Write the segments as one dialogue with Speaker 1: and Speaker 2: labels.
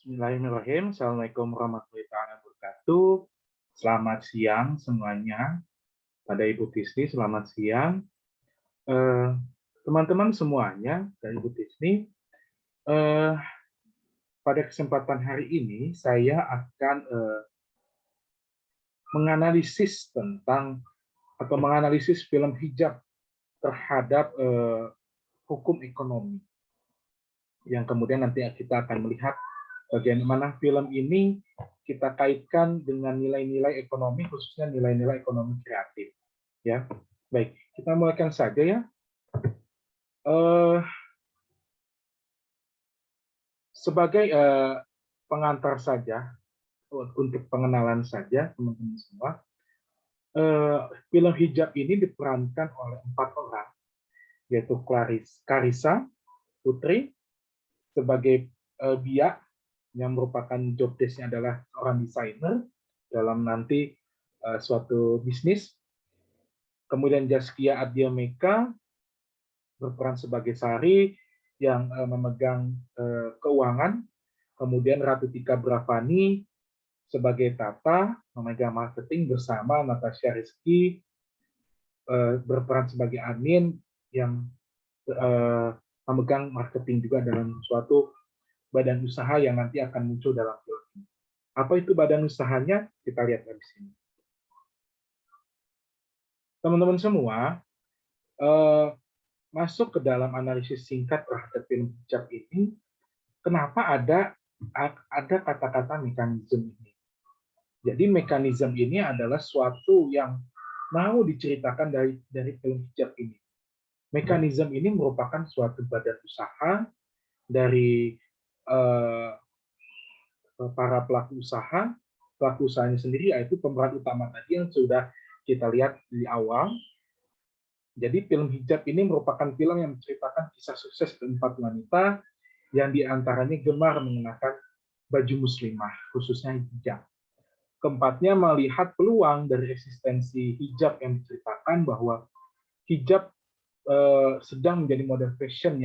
Speaker 1: Bismillahirrahmanirrahim. Assalamualaikum warahmatullahi wabarakatuh. Selamat siang semuanya. Pada Ibu Tisni, selamat siang. Eh, Teman-teman semuanya dari Ibu Tisni, eh, pada kesempatan hari ini saya akan menganalisis tentang atau menganalisis film hijab terhadap hukum ekonomi. Yang kemudian nanti kita akan melihat bagaimana film ini kita kaitkan dengan nilai-nilai ekonomi, khususnya nilai-nilai ekonomi kreatif. Ya, baik, kita mulaikan saja ya. Sebagai pengantar saja, untuk pengenalan saja teman-teman semua, film hijab ini diperankan oleh 4 orang, yaitu Carissa Putri sebagai Bia, yang merupakan job desk-nya adalah seorang desainer dalam nanti suatu bisnis. Kemudian Zaskia Adya Meka berperan sebagai Sari yang memegang keuangan. Kemudian Ratu Tika Bravani sebagai Tata memegang marketing bersama Natasha Rizky berperan sebagai Amin yang memegang marketing juga dalam suatu badan usaha yang nanti akan muncul dalam film ini. Apa itu badan usahanya? Kita lihat dari sini. Teman-teman semua, masuk ke dalam analisis singkat terhadap film hijab ini, kenapa ada kata-kata mekanisme ini? Jadi mekanisme ini adalah suatu yang mau diceritakan dari film hijab ini. Mekanisme ini merupakan suatu badan usaha dari para pelaku usaha. Pelaku usahanya sendiri yaitu pemeran utama tadi yang sudah kita lihat di awal. Jadi film hijab ini merupakan film yang menceritakan kisah sukses keempat wanita yang diantaranya gemar mengenakan baju muslimah, khususnya hijab. Keempatnya melihat peluang dari eksistensi hijab yang diceritakan bahwa hijab sedang menjadi model fashion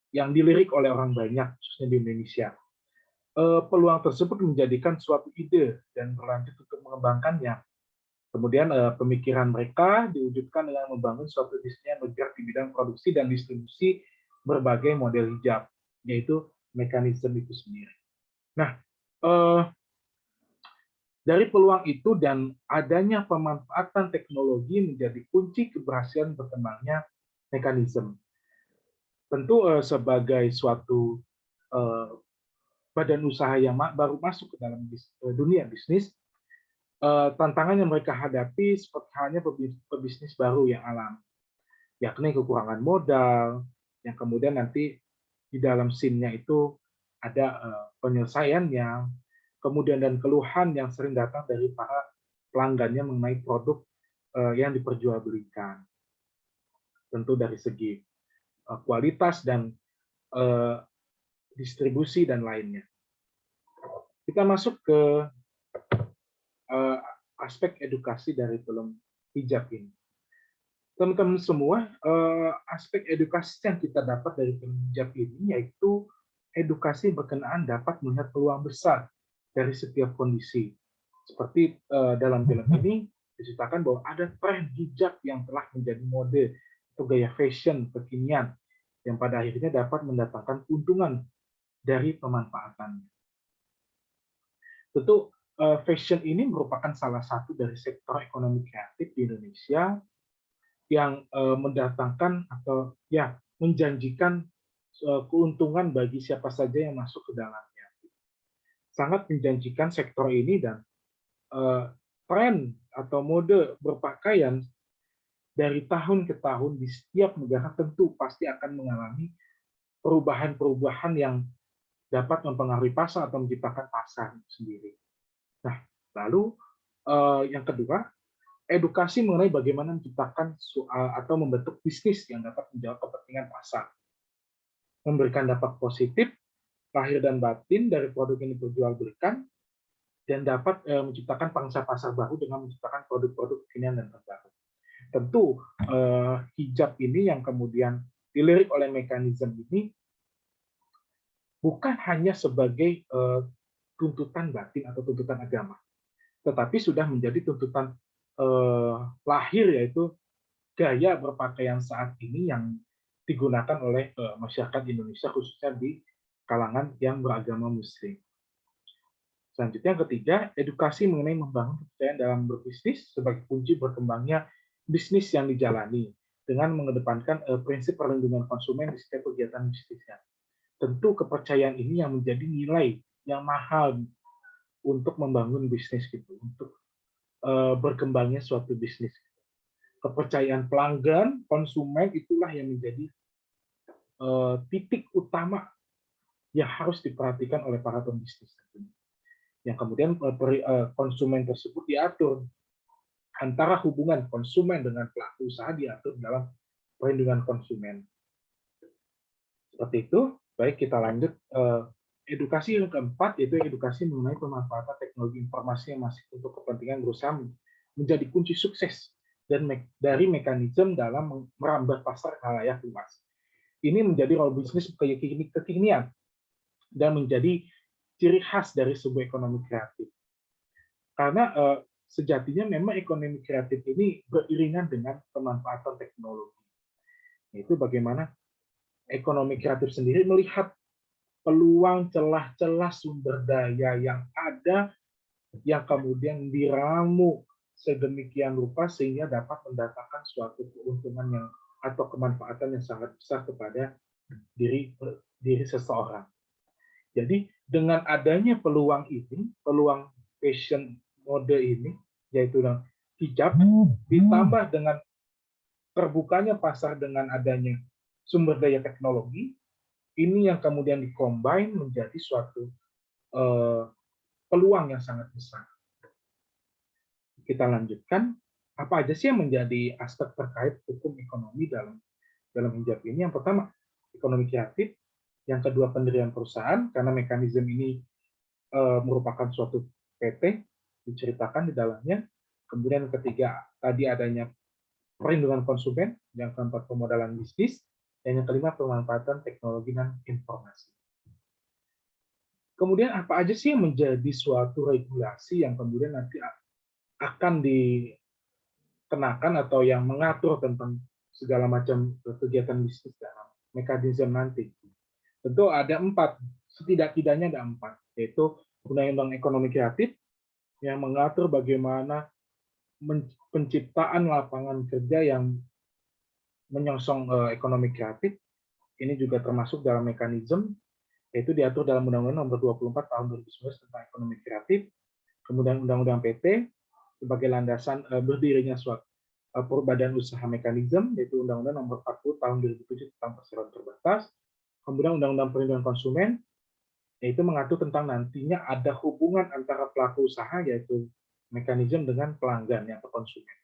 Speaker 1: yang dilirik oleh orang banyak, khususnya di Indonesia. Peluang tersebut menjadikan suatu ide dan berlanjut untuk mengembangkannya. Kemudian pemikiran mereka diwujudkan dengan membangun suatu bisnis yang bergerak di bidang produksi dan distribusi berbagai model hijab, yaitu mekanisme itu sendiri. Nah, dari peluang itu dan adanya pemanfaatan teknologi menjadi kunci keberhasilan berkembangnya mekanisme. Tentu sebagai suatu badan usaha yang baru masuk ke dalam dunia bisnis, tantangan yang mereka hadapi seperti halnya pebisnis baru yang alami, yakni kekurangan modal, yang kemudian nanti di dalam scene-nya itu ada penyelesaiannya, kemudian dan keluhan yang sering datang dari para pelanggannya mengenai produk yang diperjualbelikan. Tentu dari segi kualitas dan distribusi dan lainnya. Kita masuk ke aspek edukasi dari film hijab ini. Teman-teman semua, aspek edukasi yang kita dapat dari film hijab ini yaitu edukasi berkenaan dapat melihat peluang besar dari setiap kondisi. Seperti dalam film ini diceritakan bahwa ada tren hijab yang telah menjadi mode atau gaya fashion kekinian yang pada akhirnya dapat mendatangkan keuntungan dari pemanfaatannya. Tentu fashion ini merupakan salah satu dari sektor ekonomi kreatif di Indonesia yang mendatangkan atau ya menjanjikan keuntungan bagi siapa saja yang masuk ke dalamnya. Sangat menjanjikan sektor ini dan tren atau mode berpakaian dari tahun ke tahun di setiap negara tentu pasti akan mengalami perubahan-perubahan yang dapat mempengaruhi pasar atau menciptakan pasar sendiri. Nah, lalu yang kedua, edukasi mengenai bagaimana menciptakan atau membentuk bisnis yang dapat menjawab kepentingan pasar, memberikan dampak positif lahir dan batin dari produk yang diperjualbelikan, dan dapat menciptakan pangsa pasar baru dengan menciptakan produk-produk kekinian dan terbaru. Tentu hijab ini yang kemudian dilirik oleh mekanisme ini bukan hanya sebagai tuntutan batin atau tuntutan agama, tetapi sudah menjadi tuntutan lahir, yaitu gaya berpakaian saat ini yang digunakan oleh masyarakat Indonesia, khususnya di kalangan yang beragama Muslim. Selanjutnya yang ketiga, edukasi mengenai membangun kepercayaan dalam berbisnis sebagai kunci berkembangnya bisnis yang dijalani dengan mengedepankan prinsip perlindungan konsumen di setiap kegiatan bisnisnya. Tentu kepercayaan ini yang menjadi nilai yang mahal untuk membangun bisnis gitu, untuk berkembangnya suatu bisnis. Kepercayaan pelanggan, konsumen itulah yang menjadi titik utama yang harus diperhatikan oleh para pembisnis. Yang kemudian konsumen tersebut diatur, antara hubungan konsumen dengan pelaku usaha diatur dalam perlindungan konsumen. Seperti itu. Baik, kita lanjut. Edukasi yang keempat, yaitu edukasi mengenai pemanfaatan teknologi informasi yang masih untuk kepentingan berusaha menjadi kunci sukses dan dari mekanisme dalam merambah pasar khalayak luas. Ini menjadi role bisnis kekinian dan menjadi ciri khas dari sebuah ekonomi kreatif. Karena sejatinya memang ekonomi kreatif ini beriringan dengan pemanfaatan teknologi. Itu bagaimana ekonomi kreatif sendiri melihat peluang, celah-celah sumber daya yang ada yang kemudian diramu sedemikian rupa sehingga dapat mendatangkan suatu keuntungan yang atau kemanfaatan yang sangat besar kepada diri seseorang. Jadi dengan adanya peluang ini, peluang fashion mode ini, yaitu hijab, ditambah dengan terbukanya pasar dengan adanya sumber daya teknologi, ini yang kemudian dikombin menjadi suatu peluang yang sangat besar. Kita lanjutkan, apa aja sih yang menjadi aspek terkait hukum ekonomi dalam hijab ini? Yang pertama, ekonomi kreatif. Yang kedua, pendirian perusahaan, karena mekanisme ini merupakan suatu PT, diceritakan di dalamnya. Kemudian yang ketiga, tadi adanya perlindungan konsumen. Yang keempat, pemodalan bisnis. Dan yang kelima, pemanfaatan teknologi dan informasi. Kemudian apa aja sih yang menjadi suatu regulasi yang kemudian nanti akan dikenakan atau yang mengatur tentang segala macam kegiatan bisnis dalam mekanisme nanti? Tentu ada 4, setidak-tidaknya ada 4, yaitu Undang-Undang Ekonomi Kreatif yang mengatur bagaimana penciptaan lapangan kerja yang menyongsong ekonomi kreatif. Ini juga termasuk dalam mekanisme, yaitu diatur dalam Undang-Undang Nomor 24 Tahun 2011 tentang Ekonomi Kreatif, kemudian Undang-Undang PT sebagai landasan berdirinya suatu badan usaha mekanisme, yaitu Undang-Undang Nomor 40 Tahun 2007 tentang perseroan terbatas, kemudian Undang-Undang Perlindungan Konsumen, yaitu mengatur tentang nantinya ada hubungan antara pelaku usaha, yaitu mekanisme, dengan pelanggannya atau konsumennya.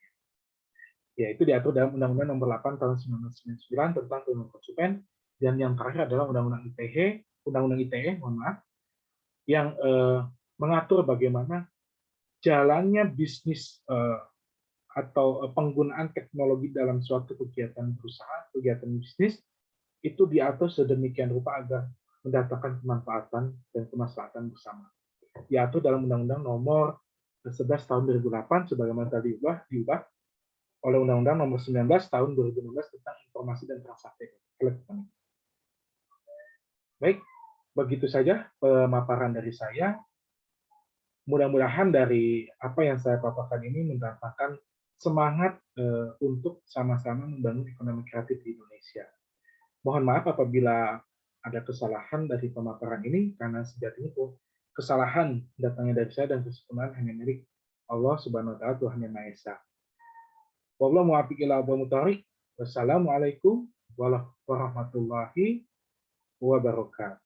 Speaker 1: Yaitu diatur dalam Undang-Undang Nomor 8 Tahun 1999 tentang perlindungan konsumen, dan yang terakhir adalah Undang-Undang ITE, mohon maaf, yang mengatur bagaimana jalannya bisnis atau penggunaan teknologi dalam suatu kegiatan berusaha, kegiatan bisnis, itu diatur sedemikian rupa agar mendatangkan kemanfaatan dan kemaslahatan bersama. Diatur dalam Undang-Undang Nomor 11 Tahun 2008 sebagaimana tadi diubah oleh Undang-Undang Nomor 19 Tahun 2016 tentang informasi dan transaksi elektronik. Baik, begitu saja pemaparan dari saya. Mudah-mudahan dari apa yang saya paparkan ini mendatangkan semangat untuk sama-sama membangun ekonomi kreatif di Indonesia. Mohon maaf apabila ada kesalahan dari pemaparan ini, karena sejatinya kesalahan datangnya dari saya dan kesempurnaan hanya milik Allah Subhanahu wa Ta'ala, Tuhan Yang Maha Esa. Wallahu muwaffiq ila aqwamit thoriq. Wassalamualaikum warahmatullahi wabarakatuh.